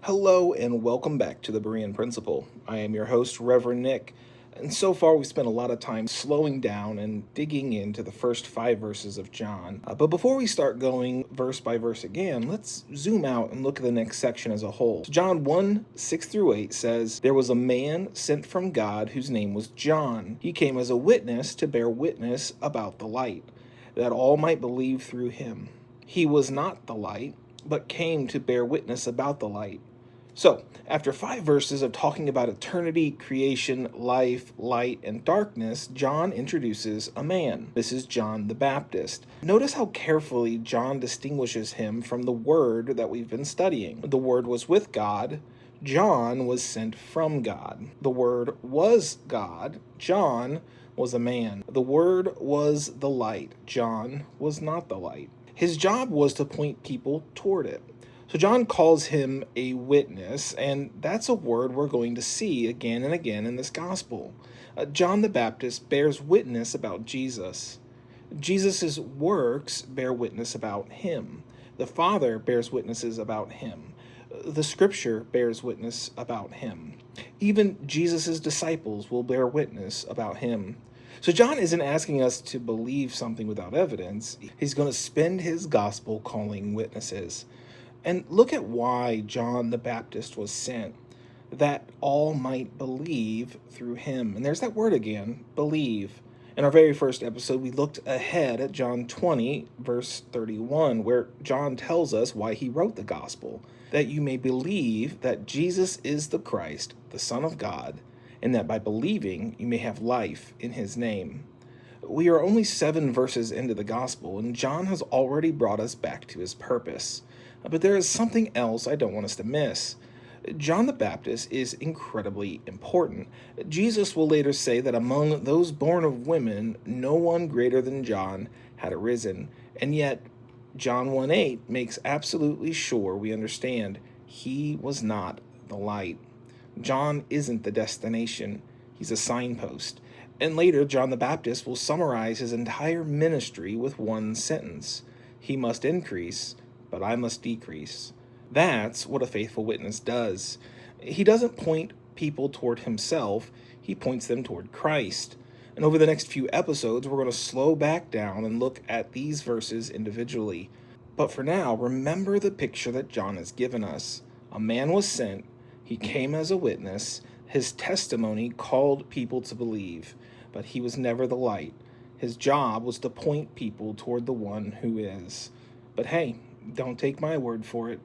Hello and welcome back to the Berean Principle. I am your host, Reverend Nick, and so far we've spent a lot of time slowing down and digging into the first 5 verses of John. But before we start going verse by verse again, let's zoom out and look at the next section as a whole. So John 1:6-8 says, "There was a man sent from God whose name was John. He came as a witness to bear witness about the light, that all might believe through him. He was not the light, but came to bear witness about the light." So, after 5 verses of talking about eternity, creation, life, light, and darkness, John introduces a man. This is John the Baptist. Notice how carefully John distinguishes him from the Word that we've been studying. The Word was with God. John was sent from God. The Word was God. John was a man. The Word was the light. John was not the light. His job was to point people toward it. So John calls him a witness, and that's a word we're going to see again and again in this gospel. John the Baptist bears witness about Jesus. Jesus' works bear witness about him. The Father bears witnesses about him. The Scripture bears witness about him. Even Jesus' disciples will bear witness about him. So John isn't asking us to believe something without evidence. He's going to spend his gospel calling witnesses. And look at why John the Baptist was sent, that all might believe through him. And there's that word again, believe. In our very first episode, we looked ahead at John 20, verse 31, where John tells us why he wrote the gospel, that you may believe that Jesus is the Christ, the Son of God, and that by believing you may have life in his name. We are only 7 verses into the gospel, and John has already brought us back to his purpose. But there is something else I don't want us to miss. John the Baptist is incredibly important. Jesus will later say that among those born of women, no one greater than John had arisen. And yet, John 1:8 makes absolutely sure we understand he was not the light. John isn't the destination. He's a signpost. And later, John the Baptist will summarize his entire ministry with one sentence: he must increase, but I must decrease. That's what a faithful witness does. He doesn't point people toward himself, he points them toward Christ. And over the next few episodes, we're going to slow back down and look at these verses individually. But for now, remember the picture that John has given us. A man was sent, he came as a witness, his testimony called people to believe, but he was never the light. His job was to point people toward the one who is. But hey, don't take my word for it.